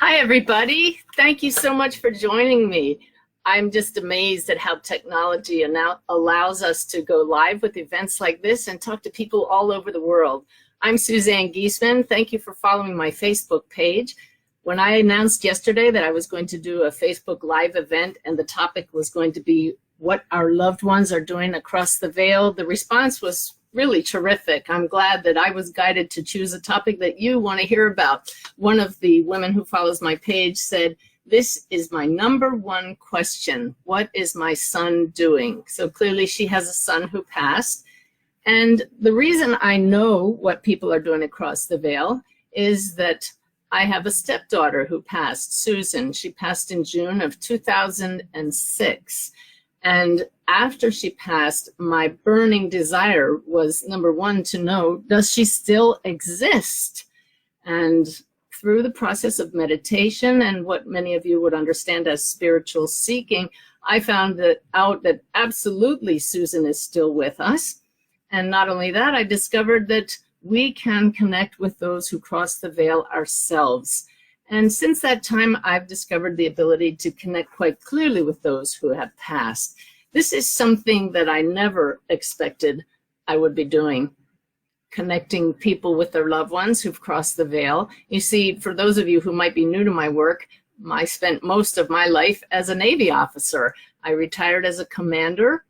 Hi, everybody. Thank you so much for joining me. I'm just amazed at how technology now allows us to go live with events like this and talk to people all over the world. I'm Suzanne Giesemann. Thank you for following my Facebook page. When I announced yesterday that I was going to do a Facebook Live event and the topic was going to be what our loved ones are doing across the veil, the response was really terrific. I'm glad that I was guided to choose a topic that you want to hear about. One of the women who follows my page said, "This is my number one question. What is my son doing?" So clearly she has a son who passed. And the reason I know what people are doing across the veil is that I have a stepdaughter who passed, Susan. She passed in June of 2006. And after she passed, my burning desire was, number one, to know, does she still exist? And through the process of meditation and what many of you would understand as spiritual seeking, I found out that absolutely Susan is still with us. And not only that, I discovered that we can connect with those who cross the veil ourselves. And since that time, I've discovered the ability to connect quite clearly with those who have passed. This is something that I never expected I would be doing, connecting people with their loved ones who've crossed the veil. You see, for those of you who might be new to my work, I spent most of my life as a Navy officer. I retired as a commander.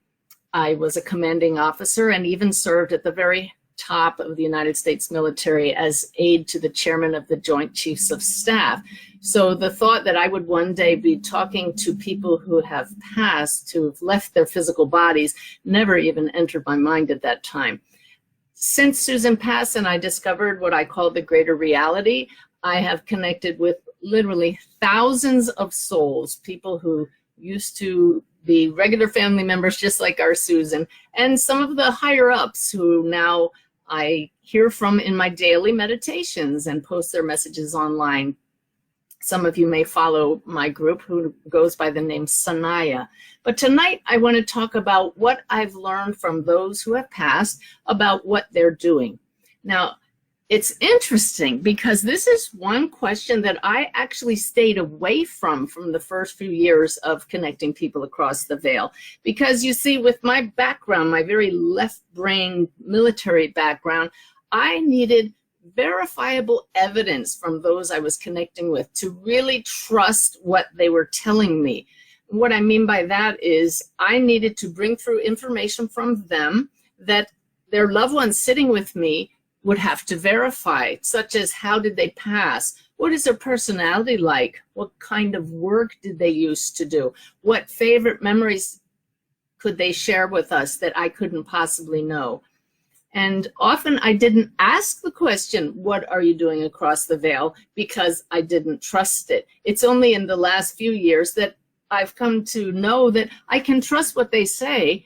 I was a commanding officer and even served at the very top of the United States military as aide to the chairman of the Joint Chiefs of Staff. So the thought that I would one day be talking to people who have passed, who have left their physical bodies, never even entered my mind at that time. Since Susan passed and I discovered what I call the greater reality, I have connected with literally thousands of souls, people who used to be regular family members just like our Susan, and some of the higher ups who now I hear from in my daily meditations and post their messages online. Some of you may follow my group who goes by the name Sanaya. But tonight I want to talk about what I've learned from those who have passed about what they're doing. Now, it's interesting because this is one question that I actually stayed away from the first few years of connecting people across the veil. Because you see, with my background, my very left-brain military background, I needed verifiable evidence from those I was connecting with to really trust what they were telling me. What I mean by that is I needed to bring through information from them that their loved ones sitting with me would have to verify, such as how did they pass? What is their personality like? What kind of work did they used to do? What favorite memories could they share with us that I couldn't possibly know? And often I didn't ask the question, what are you doing across the veil? Because I didn't trust it. It's only in the last few years that I've come to know that I can trust what they say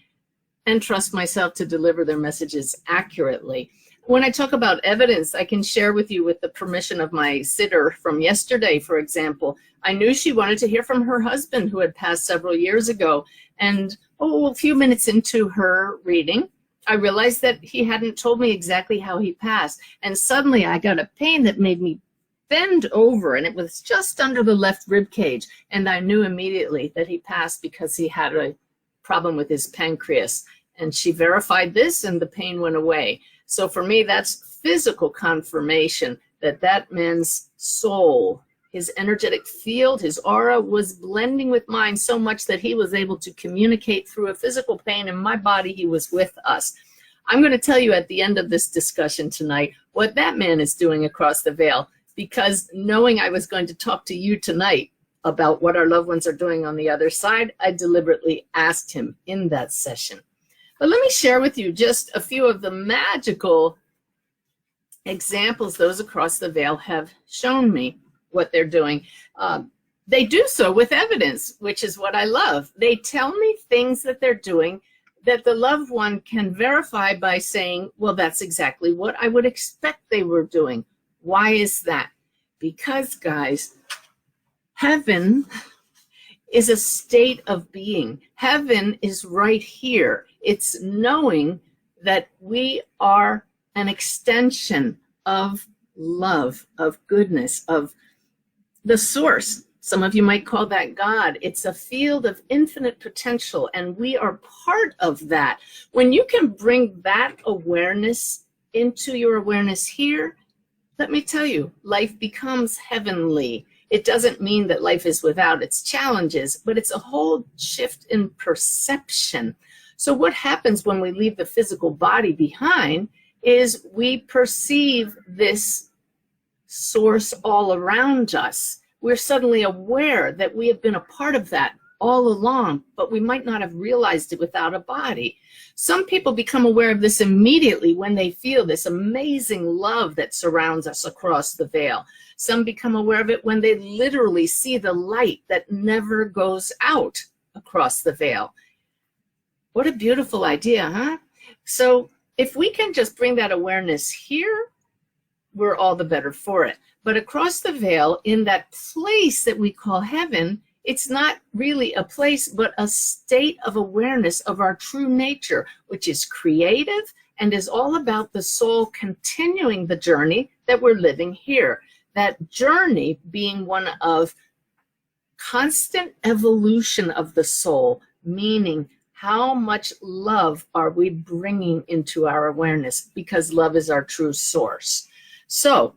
and trust myself to deliver their messages accurately. When I talk about evidence, I can share with you with the permission of my sitter from yesterday, for example. I knew she wanted to hear from her husband who had passed several years ago. And a few minutes into her reading, I realized that he hadn't told me exactly how he passed. And suddenly I got a pain that made me bend over, and it was just under the left rib cage. And I knew immediately that he passed because he had a problem with his pancreas. And she verified this and the pain went away. So for me, that's physical confirmation that that man's soul, his energetic field, his aura was blending with mine so much that he was able to communicate through a physical pain in my body. He was with us. I'm going to tell you at the end of this discussion tonight what that man is doing across the veil, because knowing I was going to talk to you tonight about what our loved ones are doing on the other side, I deliberately asked him in that session. But let me share with you just a few of the magical examples those across the veil have shown me what they're doing. They do so with evidence, which is what I love. They tell me things that they're doing that the loved one can verify by saying, well, that's exactly what I would expect they were doing. Why is that? Because, guys, heaven is a state of being. Heaven is right here. It's knowing that we are an extension of love, of goodness, of the source. Some of you might call that God. It's a field of infinite potential, and we are part of that. When you can bring that awareness into your awareness here, let me tell you, life becomes heavenly. It doesn't mean that life is without its challenges, but it's a whole shift in perception. So what happens when we leave the physical body behind is we perceive this source all around us. We're suddenly aware that we have been a part of that all along, but we might not have realized it without a body. Some people become aware of this immediately when they feel this amazing love that surrounds us across the veil. Some become aware of it when they literally see the light that never goes out across the veil. What a beautiful idea, huh? So if we can just bring that awareness here, we're all the better for it. But across the veil, in that place that we call heaven, it's not really a place, but a state of awareness of our true nature, which is creative and is all about the soul continuing the journey that we're living here. That journey being one of constant evolution of the soul, meaning how much love are we bringing into our awareness, because love is our true source. So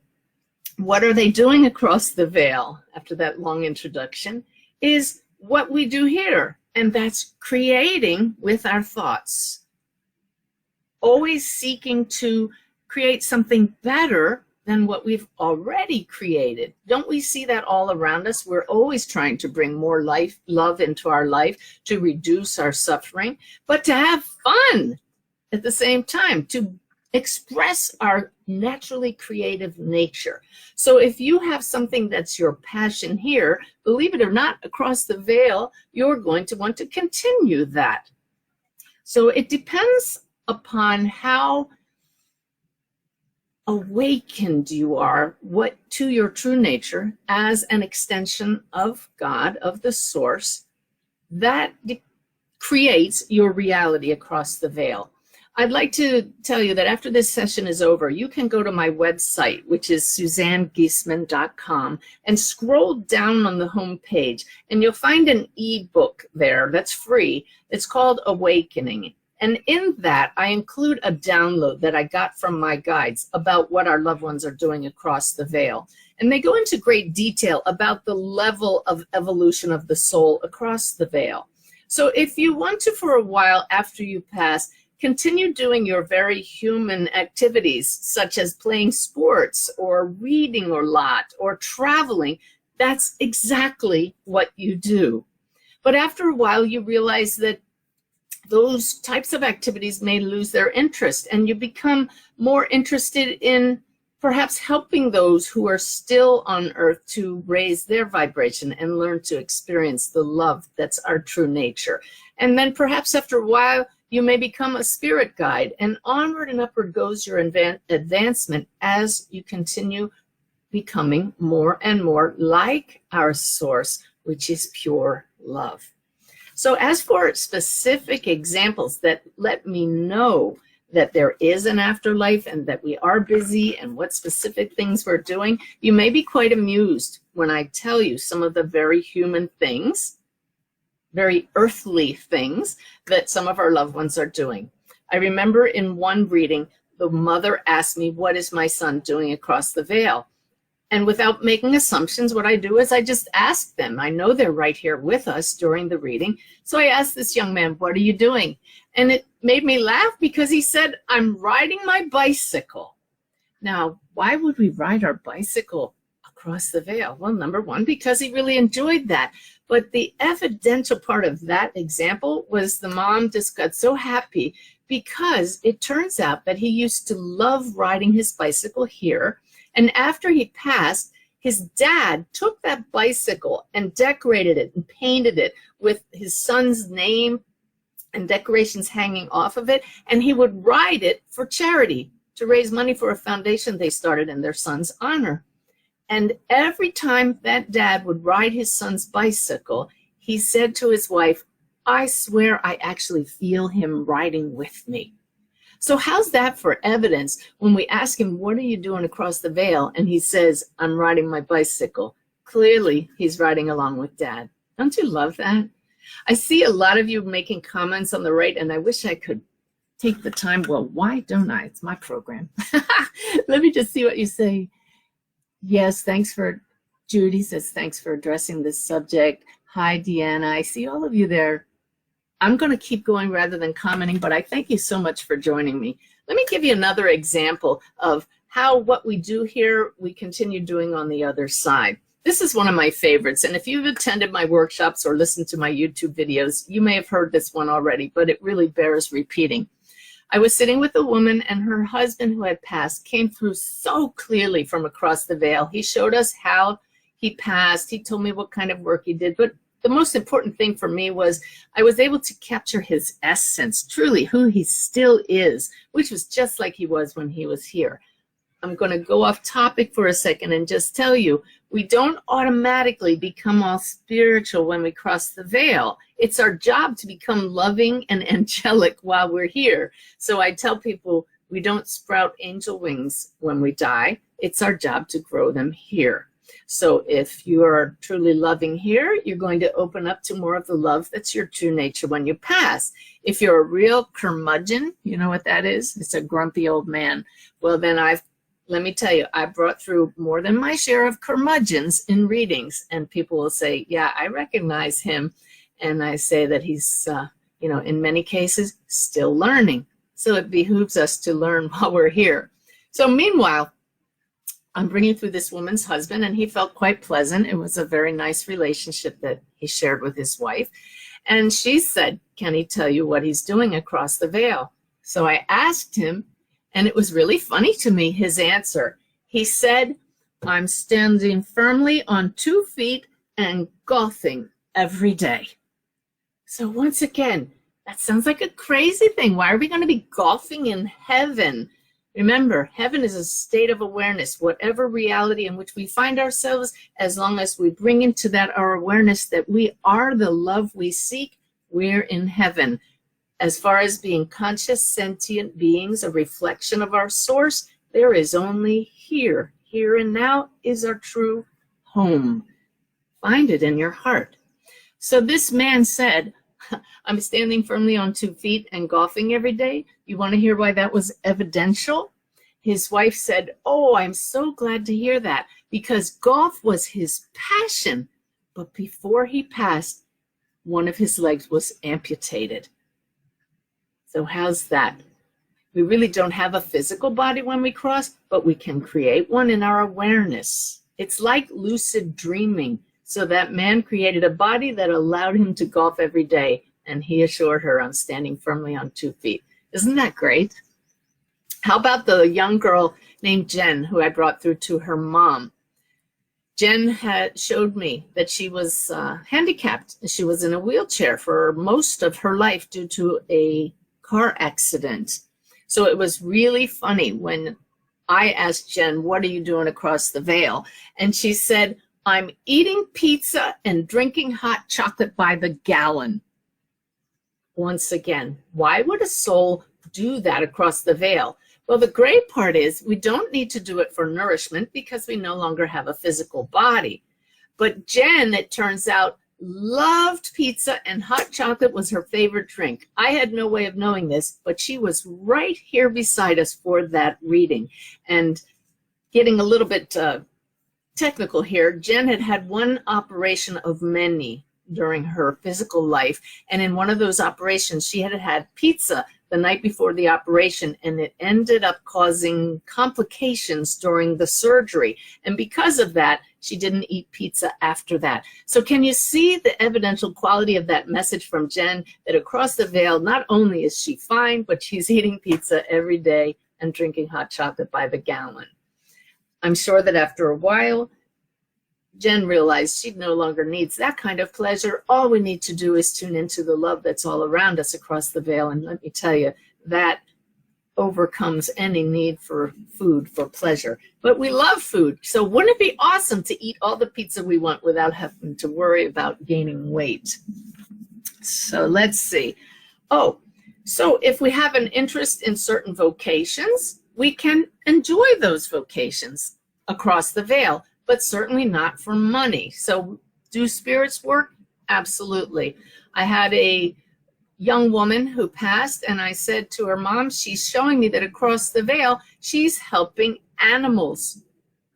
what are they doing across the veil after that long introduction is what we do here, and that's creating with our thoughts. Always seeking to create something better than what we've already created. Don't we see that all around us? We're always trying to bring more love into our life, to reduce our suffering, but to have fun at the same time, to express our naturally creative nature. So if you have something that's your passion here, believe it or not, across the veil, you're going to want to continue that. So it depends upon how awakened you are to your true nature as an extension of God, of the source, that creates your reality across the veil. I'd like to tell you that after this session is over, you can go to my website, which is SuzanneGiessman.com, and scroll down on the home page, and you'll find an ebook there that's free. It's called Awakening. And in that, I include a download that I got from my guides about what our loved ones are doing across the veil. And they go into great detail about the level of evolution of the soul across the veil. So if you want to, for a while after you pass, continue doing your very human activities, such as playing sports or reading a lot or traveling, that's exactly what you do. But after a while, you realize that those types of activities may lose their interest, and you become more interested in perhaps helping those who are still on earth to raise their vibration and learn to experience the love that's our true nature. And then perhaps after a while, you may become a spirit guide, and onward and upward goes your advancement as you continue becoming more and more like our source, which is pure love. So as for specific examples that let me know that there is an afterlife and that we are busy and what specific things we're doing, you may be quite amused when I tell you some of the very human things, very earthly things that some of our loved ones are doing. I remember in one reading, the mother asked me, what is my son doing across the veil? And without making assumptions, what I do is I just ask them. I know they're right here with us during the reading. So I asked this young man, what are you doing? And it made me laugh because he said, I'm riding my bicycle. Now, why would we ride our bicycle across the veil? Well, number one, because he really enjoyed that. But the evidential part of that example was the mom just got so happy because it turns out that he used to love riding his bicycle here. And after he passed, his dad took that bicycle and decorated it and painted it with his son's name and decorations hanging off of it. And he would ride it for charity to raise money for a foundation they started in their son's honor. And every time that dad would ride his son's bicycle, he said to his wife, I swear I actually feel him riding with me. So how's that for evidence when we ask him, what are you doing across the veil? And he says, I'm riding my bicycle. Clearly, he's riding along with Dad. Don't you love that? I see a lot of you making comments on the right, and I wish I could take the time. Well, why don't I? It's my program. Let me just see what you say. Yes, thanks for, Judy says, thanks for addressing this subject. Hi, Deanna. I see all of you there. I'm going to keep going rather than commenting, but I thank you so much for joining me. Let me give you another example of how what we do here, we continue doing on the other side. This is one of my favorites, and if you've attended my workshops or listened to my YouTube videos, you may have heard this one already, but it really bears repeating. I was sitting with a woman, and her husband, who had passed, came through so clearly from across the veil. He showed us how he passed. He told me what kind of work he did, but the most important thing for me was I was able to capture his essence, truly who he still is, which was just like he was when he was here. I'm going to go off topic for a second and just tell you, we don't automatically become all spiritual when we cross the veil. It's our job to become loving and angelic while we're here. So I tell people we don't sprout angel wings when we die. It's our job to grow them here. So if you are truly loving here, you're going to open up to more of the love that's your true nature when you pass. If you're a real curmudgeon, you know what that is? It's a grumpy old man. Well, then let me tell you, I brought through more than my share of curmudgeons in readings, and people will say, yeah, I recognize him. And I say that he's, in many cases, still learning. So it behooves us to learn while we're here. So meanwhile, I'm bringing through this woman's husband, and he felt quite pleasant. It was a very nice relationship that he shared with his wife. And she said, can he tell you what he's doing across the veil? So I asked him, and it was really funny to me, his answer. He said, I'm standing firmly on 2 feet and golfing every day. So once again, that sounds like a crazy thing. Why are we going to be golfing in heaven? Remember, heaven is a state of awareness. Whatever reality in which we find ourselves, as long as we bring into that our awareness that we are the love we seek, we're in heaven. As far as being conscious, sentient beings, a reflection of our source, there is only here. Here and now is our true home. Find it in your heart. So this man said, I'm standing firmly on 2 feet and golfing every day. You want to hear why that was evidential? His wife said, oh, I'm so glad to hear that, because golf was his passion. But before he passed, one of his legs was amputated. So how's that? We really don't have a physical body when we cross, but we can create one in our awareness. It's like lucid dreaming. So that man created a body that allowed him to golf every day, and he assured her, I'm standing firmly on 2 feet. Isn't that great? How about the young girl named Jen, who I brought through to her mom? Jen had showed me that she was handicapped. She was in a wheelchair for most of her life due to a car accident. So it was really funny when I asked Jen, what are you doing across the veil? And she said, I'm eating pizza and drinking hot chocolate by the gallon. Once again, why would a soul do that across the veil? Well, the great part is we don't need to do it for nourishment because we no longer have a physical body. But Jen, it turns out, loved pizza, and hot chocolate was her favorite drink. I had no way of knowing this, but she was right here beside us for that reading. And getting a little bit technical here, Jen had had one operation of many during her physical life, and in one of those operations she had had pizza the night before the operation, and it ended up causing complications during the surgery, and because of that she didn't eat pizza after that. So can you see the evidential quality of that message from Jen, that across the veil not only is she fine, but she's eating pizza every day and drinking hot chocolate by the gallon. I'm sure that after a while, Jen realized she no longer needs that kind of pleasure. All we need to do is tune into the love that's all around us across the veil. And let me tell you, that overcomes any need for food for pleasure. But we love food. So wouldn't it be awesome to eat all the pizza we want without having to worry about gaining weight? So let's see. Oh, so if we have an interest in certain vocations, we can enjoy those vocations across the veil. but certainly not for money. So do spirits work? Absolutely. I had a young woman who passed, and I said to her mom, she's showing me that across the veil, she's helping animals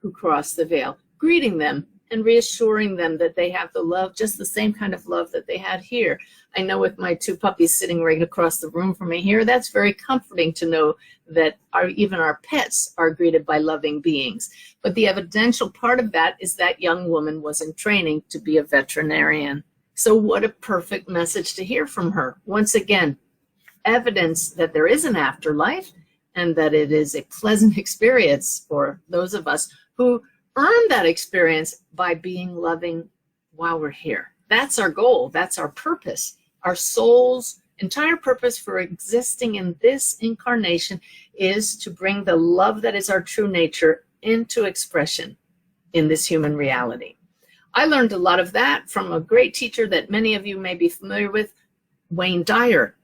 who cross the veil, greeting them and reassuring them that they have the love, just the same kind of love that they had here. I know with my 2 puppies sitting right across the room from me here, that's very comforting to know that even our pets are greeted by loving beings. But the evidential part of that is that young woman was in training to be a veterinarian. So what a perfect message to hear from her. Once again, evidence that there is an afterlife and that it is a pleasant experience for those of us who earn that experience by being loving while we're here. That's our goal. That's our purpose. Our soul's entire purpose for existing in this incarnation is to bring the love that is our true nature into expression in this human reality. I learned a lot of that from a great teacher that many of you may be familiar with, Wayne Dyer,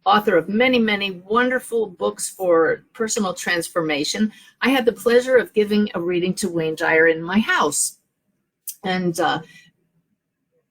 author of many, many wonderful books for personal transformation. I had the pleasure of giving a reading to Wayne Dyer in my house. And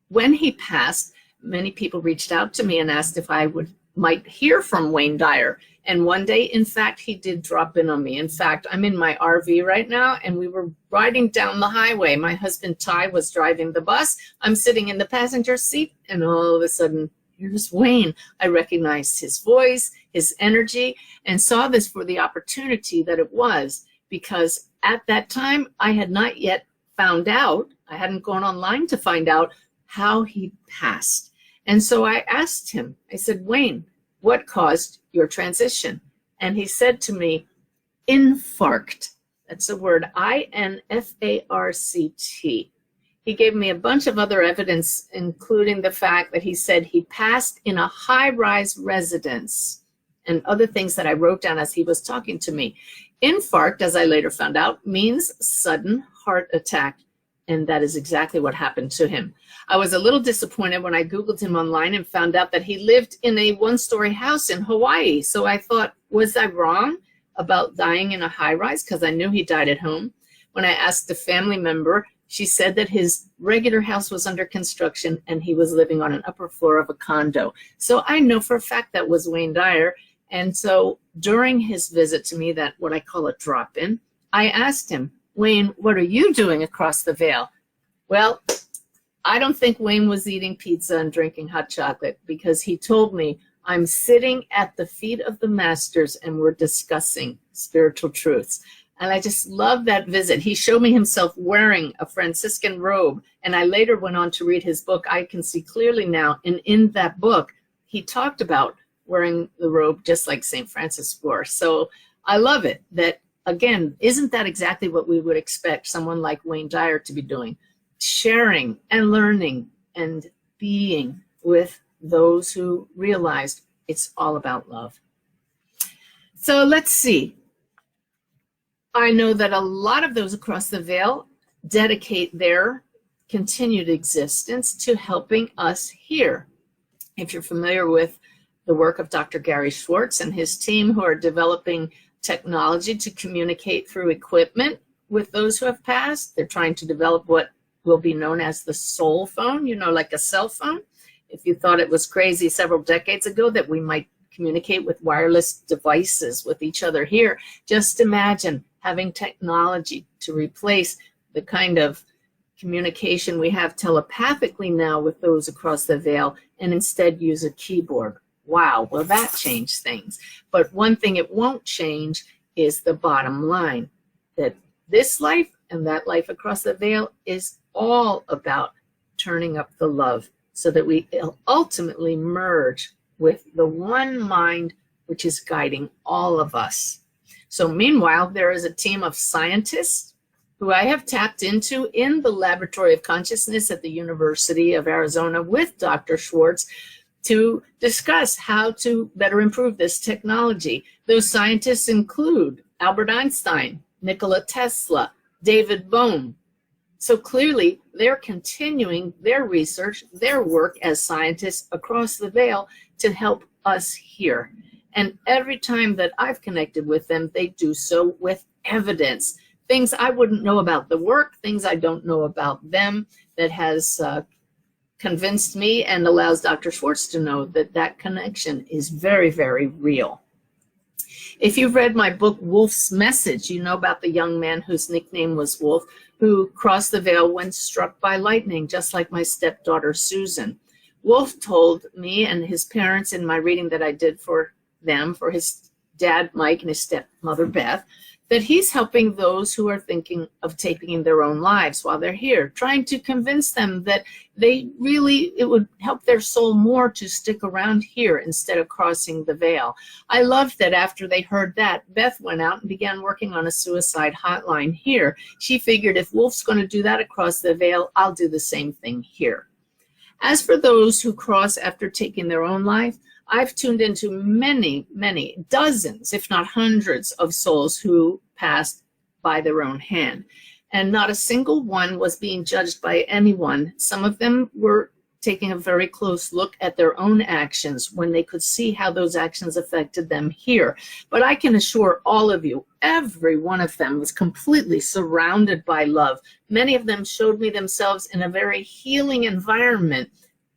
when he passed, many people reached out to me and asked if I might hear from Wayne Dyer. And one day, in fact, he did drop in on me. In fact, I'm in my RV right now, and we were riding down the highway. My husband, Ty, was driving the bus. I'm sitting in the passenger seat, and all of a sudden, here's Wayne. I recognized his voice, his energy, and saw this for the opportunity that it was, because at that time, I had not yet found out, I hadn't gone online to find out how he passed. And so I asked him, I said, Wayne, what caused your transition? And he said to me, infarct. That's a word, I-N-F-A-R-C-T. He gave me a bunch of other evidence, including the fact that he said he passed in a high-rise residence and other things that I wrote down as he was talking to me. Infarct, as I later found out, means sudden heart attack. And that is exactly what happened to him. I was a little disappointed when I Googled him online and found out that he lived in a one-story house in Hawaii. So I thought, was I wrong about dying in a high-rise? Because I knew he died at home. When I asked a family member, she said that his regular house was under construction and he was living on an upper floor of a condo. So I know for a fact that was Wayne Dyer. And so during his visit to me, that what I call a drop-in, I asked him, Wayne, what are you doing across the veil? Well, I don't think Wayne was eating pizza and drinking hot chocolate, because he told me, I'm sitting at the feet of the masters and we're discussing spiritual truths. And I just love that visit. He showed me himself wearing a Franciscan robe. And I later went on to read his book. I can see clearly now. And in that book, he talked about wearing the robe just like St. Francis wore. So I love it that, again, isn't that exactly what we would expect someone like Wayne Dyer to be doing? Sharing and learning and being with those who realized it's all about love. So let's see. I know that a lot of those across the veil dedicate their continued existence to helping us here. If you're familiar with the work of Dr. Gary Schwartz and his team, who are developing technology to communicate through equipment with those who have passed, they're trying to develop what will be known as the soul phone, you know, like a cell phone. If you thought it was crazy several decades ago that we might communicate with wireless devices with each other here, just imagine having technology to replace the kind of communication we have telepathically now with those across the veil, and instead use a keyboard. Wow, well, that changed things. But one thing it won't change is the bottom line, that this life and that life across the veil is all about turning up the love so that we ultimately merge with the one mind which is guiding all of us. So meanwhile, there is a team of scientists who I have tapped into in the Laboratory of Consciousness at the University of Arizona with Dr. Schwartz to discuss how to better improve this technology. Those scientists include Albert Einstein, Nikola Tesla, David Bohm. So clearly, they're continuing their research, their work as scientists across the veil to help us here. And every time that I've connected with them, they do so with evidence. things I wouldn't know about the work, things I don't know about them, that has convinced me and allows Dr. Schwartz to know that that connection is very, very real. If you've read my book, Wolf's Message, you know about the young man whose nickname was Wolf, who crossed the veil when struck by lightning, just like my stepdaughter, Susan. Wolf told me and his parents in my reading that I did for them, for his dad, Mike, and his stepmother, Beth, that he's helping those who are thinking of taking their own lives while they're here, trying to convince them that it would help their soul more to stick around here instead of crossing the veil. I loved that after they heard that, Beth went out and began working on a suicide hotline here. She figured if Wolf's going to do that across the veil, I'll do the same thing here. As for those who cross after taking their own life, I've tuned into many, many dozens, if not hundreds, of souls who passed by their own hand. And not a single one was being judged by anyone. Some of them were taking a very close look at their own actions when they could see how those actions affected them here. But I can assure all of you, every one of them was completely surrounded by love. Many of them showed me themselves in a very healing environment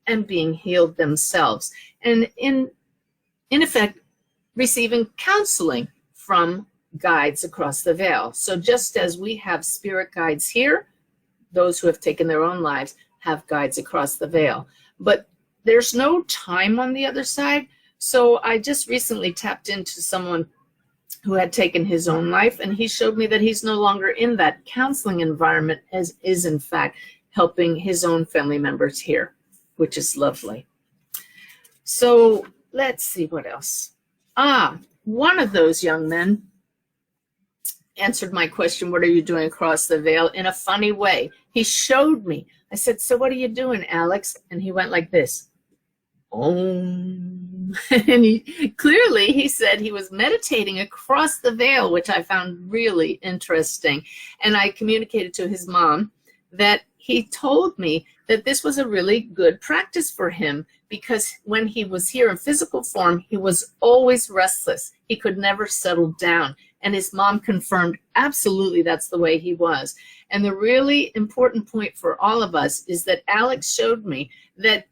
and being healed themselves. And in effect, receiving counseling from guides across the veil. So just as we have spirit guides here, those who have taken their own lives have guides across the veil. But there's no time on the other side. So I just recently tapped into someone who had taken his own life, and he showed me that he's no longer in that counseling environment, as is in fact helping his own family members here, which is lovely. So let's see what else. One of those young men answered my question, what are you doing across the veil, in a funny way. He showed me. I said, so what are you doing, Alex? And he went like this. Om. And he said he was meditating across the veil, which I found really interesting. And I communicated to his mom that he told me that this was a really good practice for him, because when he was here in physical form, he was always restless. He could never settle down. And his mom confirmed absolutely that's the way he was. And the really important point for all of us is that Alex showed me that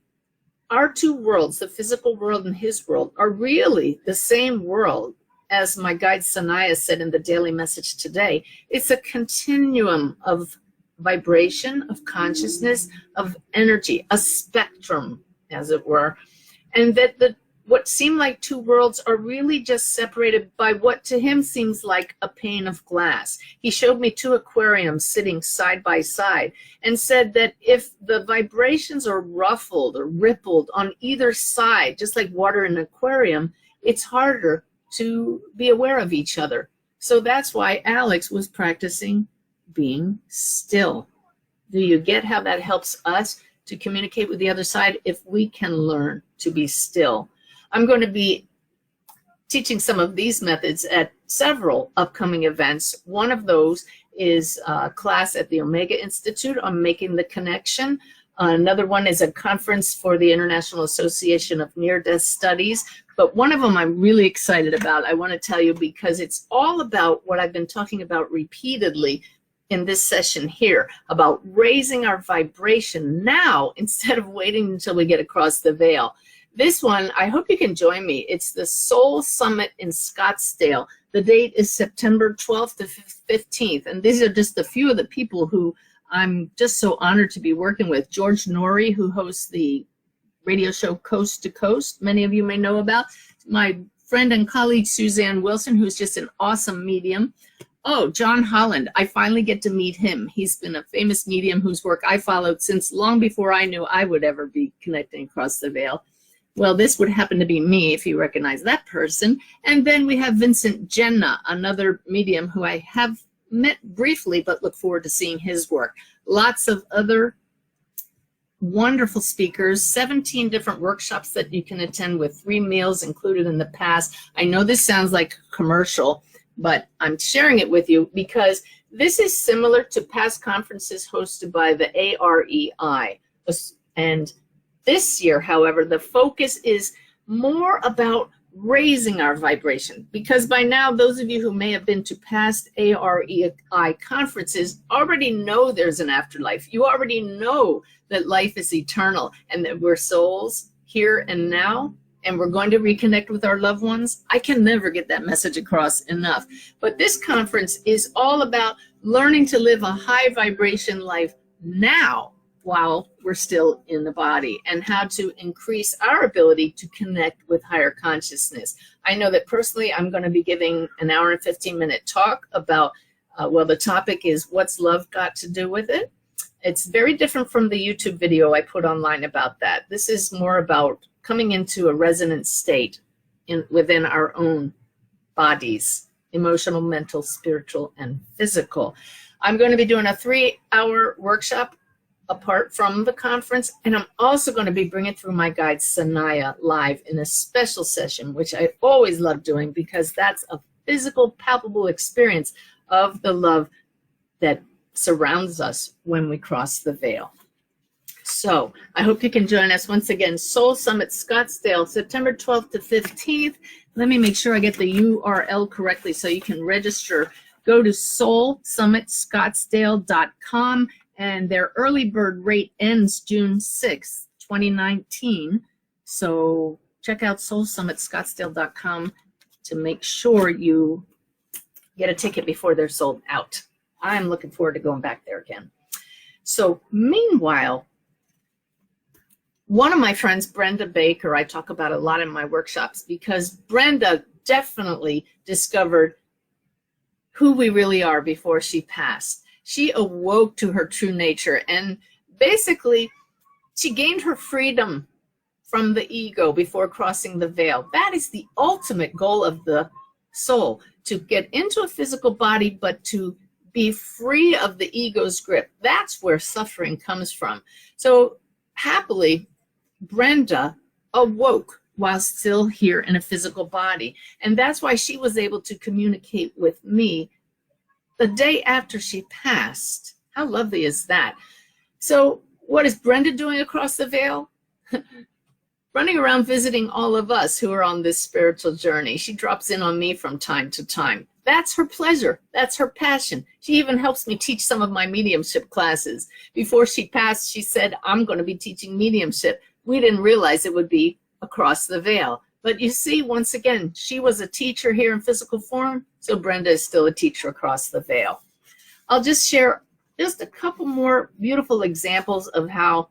our two worlds, the physical world and his world, are really the same world. As my guide Sanaya said in the daily message today, it's a continuum of vibration, of consciousness, of energy, a spectrum, as it were. And that what seem like two worlds are really just separated by what to him seems like a pane of glass. He showed me two aquariums sitting side by side and said that if the vibrations are ruffled or rippled on either side, just like water in an aquarium, it's harder to be aware of each other. So that's why Alex was practicing being still. Do you get how that helps us to communicate with the other side if we can learn to be still? I'm going to be teaching some of these methods at several upcoming events. One of those is a class at the Omega Institute on making the connection. Another one is a conference for the International Association of Near-Death Studies. But one of them I'm really excited about, I want to tell you, because it's all about what I've been talking about repeatedly in this session here, about raising our vibration now instead of waiting until we get across the veil. This one, I hope you can join me. It's the Soul Summit in Scottsdale. The date is September 12th to 15th. And these are just a few of the people who I'm just so honored to be working with. George Norrie, who hosts the radio show Coast to Coast, many of you may know about. My friend and colleague Suzanne Wilson, who's just an awesome medium. Oh, John Holland, I finally get to meet him. He's been a famous medium whose work I followed since long before I knew I would ever be connecting across the veil. Well, this would happen to be me if you recognize that person. And then we have Vincent Genna, another medium who I have met briefly, but look forward to seeing his work. Lots of other wonderful speakers, 17 different workshops that you can attend with 3 meals included in the pass. I know this sounds like a commercial, but I'm sharing it with you because this is similar to past conferences hosted by the AREI. And this year, however, the focus is more about raising our vibration. Because by now, those of you who may have been to past AREI conferences already know there's an afterlife. You already know that life is eternal and that we're souls here and now, and we're going to reconnect with our loved ones. I can never get that message across enough. But this conference is all about learning to live a high vibration life now while we're still in the body, and how to increase our ability to connect with higher consciousness. I know that personally I'm going to be giving an hour and 15-minute talk about, well, the topic is what's love got to do with it? It's very different from the YouTube video I put online about that. This is more about coming into a resonant state within our own bodies, emotional, mental, spiritual, and physical. I'm going to be doing a 3-hour workshop apart from the conference, and I'm also going to be bringing through my guide Sanaya live in a special session, which I always love doing because that's a physical, palpable experience of the love that surrounds us when we cross the veil. So I hope you can join us once again. Soul Summit Scottsdale, September 12th to 15th. Let me make sure I get the URL correctly so you can register. Go to soulsummitscottsdale.com, and their early bird rate ends June 6th, 2019. So check out soulsummitscottsdale.com to make sure you get a ticket before they're sold out. I'm looking forward to going back there again. So meanwhile, one of my friends, Brenda Baker, I talk about a lot in my workshops, because Brenda definitely discovered who we really are before she passed. She awoke to her true nature, and basically she gained her freedom from the ego before crossing the veil. That is the ultimate goal of the soul, to get into a physical body, but to be free of the ego's grip. That's where suffering comes from. So happily, Brenda awoke while still here in a physical body. And that's why she was able to communicate with me the day after she passed. How lovely is that? So what is Brenda doing across the veil? Running around visiting all of us who are on this spiritual journey. She drops in on me from time to time. That's her pleasure. That's her passion. She even helps me teach some of my mediumship classes. Before she passed, she said, I'm going to be teaching mediumship. We didn't realize it would be across the veil. But you see, once again, she was a teacher here in physical form, so Brenda is still a teacher across the veil. I'll just share just a couple more beautiful examples of how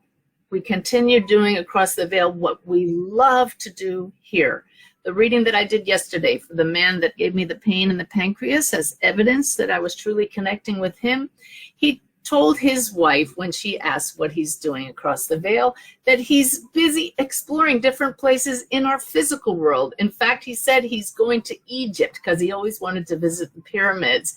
we continue doing across the veil what we love to do here. The reading that I did yesterday for the man that gave me the pain in the pancreas as evidence that I was truly connecting with him. He told his wife when she asked what he's doing across the veil that he's busy exploring different places in our physical world. In fact, he said he's going to Egypt because he always wanted to visit the pyramids.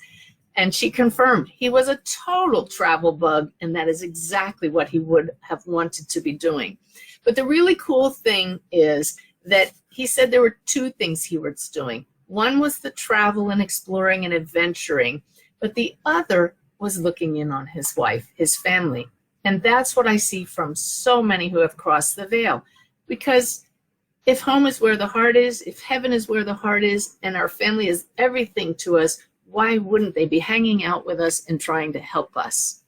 And she confirmed he was a total travel bug, and that is exactly what he would have wanted to be doing. But the really cool thing is that he said there were two things he was doing. One was the travel and exploring and adventuring, but the other was looking in on his wife, his family. And that's what I see from so many who have crossed the veil. Because if home is where the heart is, if heaven is where the heart is, and our family is everything to us, why wouldn't they be hanging out with us and trying to help us?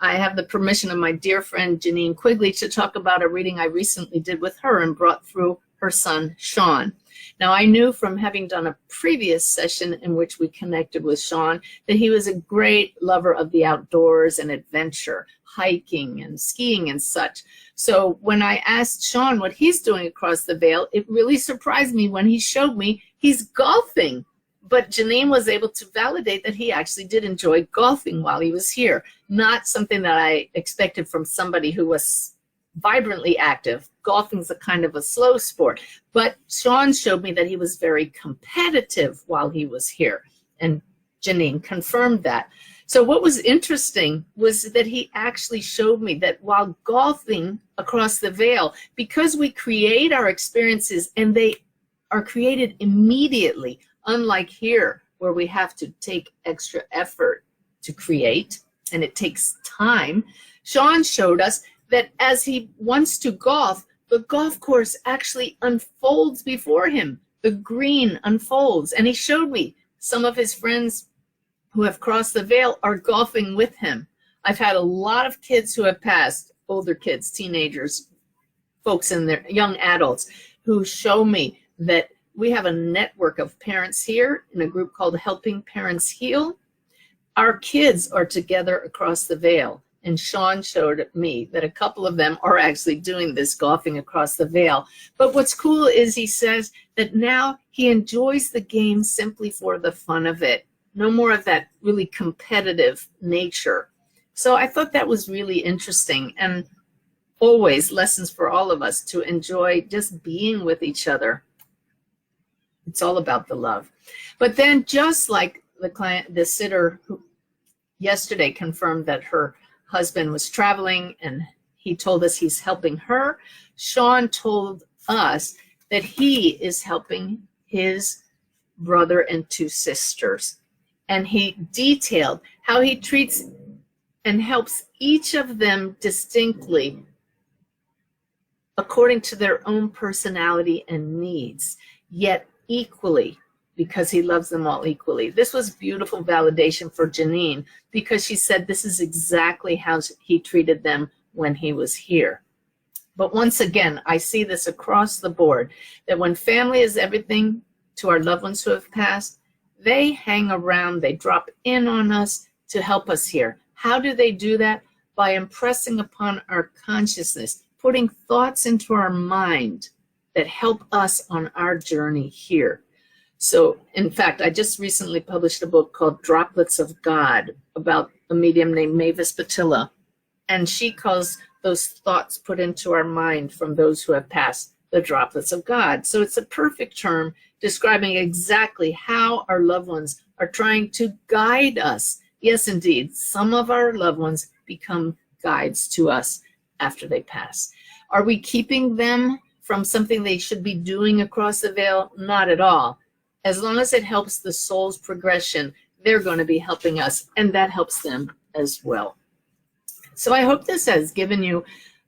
I have the permission of my dear friend Janine Quigley to talk about a reading I recently did with her and brought through her son, Sean. Now, I knew from having done a previous session in which we connected with Sean that he was a great lover of the outdoors and adventure, hiking and skiing and such. So when I asked Sean what he's doing across the veil, it really surprised me when he showed me he's golfing. But Janine was able to validate that he actually did enjoy golfing while he was here. Not something that I expected from somebody who was vibrantly active. Golfing's a kind of a slow sport. But Sean showed me that he was very competitive while he was here. And Janine confirmed that. So what was interesting was that he actually showed me that while golfing across the veil, because we create our experiences and they are created immediately, unlike here where we have to take extra effort to create and it takes time, Sean showed us that as he wants to golf, the golf course actually unfolds before him. the green unfolds. And he showed me some of his friends who have crossed the veil are golfing with him. I've had a lot of kids who have passed, older kids, teenagers, folks in their young adults, who show me that we have a network of parents here in a group called Helping Parents Heal. Our kids are together across the veil. And Sean showed me that a couple of them are actually doing this, golfing across the veil. But what's cool is he says that now he enjoys the game simply for the fun of it. No more of that really competitive nature. So I thought that was really interesting, and always lessons for all of us to enjoy just being with each other. It's all about the love. But then, just like the sitter who yesterday confirmed that her husband was traveling and he told us he's helping her, Sean told us that he is helping his brother and two sisters. And he detailed how he treats and helps each of them distinctly according to their own personality and needs, yet equally, because he loves them all equally. This was beautiful validation for Janine, because she said this is exactly how he treated them when he was here. But once again, I see this across the board, that when family is everything to our loved ones who have passed, they hang around, they drop in on us to help us here. How do they do that? By impressing upon our consciousness, putting thoughts into our mind that help us on our journey here. So, in fact, I just recently published a book called Droplets of God about a medium named Mavis Patilla, and she calls those thoughts put into our mind from those who have passed the droplets of God. So it's a perfect term describing exactly how our loved ones are trying to guide us. Yes, indeed, some of our loved ones become guides to us after they pass. Are we keeping them from something they should be doing across the veil? Not at all. As long as it helps the soul's progression, they're going to be helping us, and that helps them as well. So I hope this has given you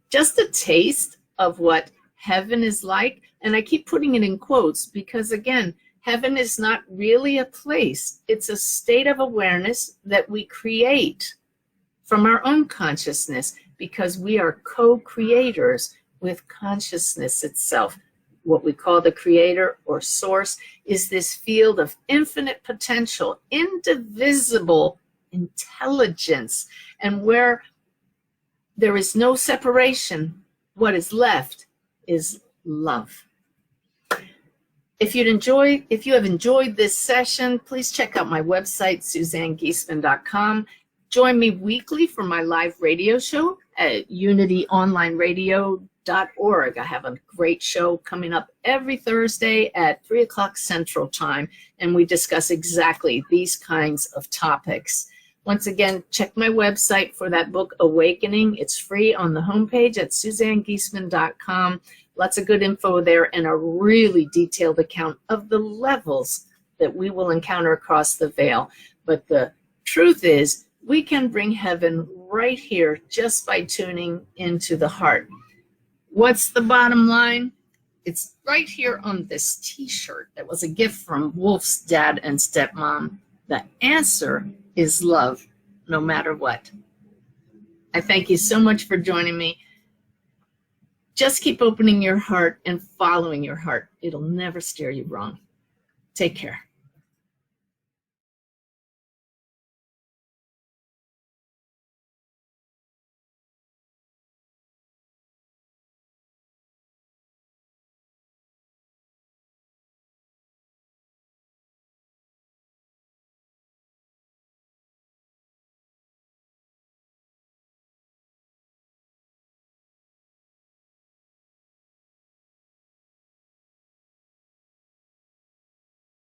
just a taste of what heaven is like. And I keep putting it in quotes because, again, heaven is not really a place. It's a state of awareness that we create from our own consciousness, because we are co-creators with consciousness itself. What we call the creator or source is this field of infinite potential, indivisible intelligence, and where there is no separation, what is left is love. If you have enjoyed this session, please check out my website, SuzanneGiesman.com. Join me weekly for my live radio show at unityonlineradio.org. I have a great show coming up every Thursday at 3 o'clock Central Time, and we discuss exactly these kinds of topics. Once again, check my website for that book, Awakening. It's free on the homepage at SuzanneGiesman.com. Lots of good info there and a really detailed account of the levels that we will encounter across the veil. But the truth is, we can bring heaven right here just by tuning into the heart. What's the bottom line? It's right here on this t-shirt that was a gift from Wolf's dad and stepmom. The answer is love, no matter what. I thank you so much for joining me. Just keep opening your heart and following your heart. It'll never steer you wrong. Take care.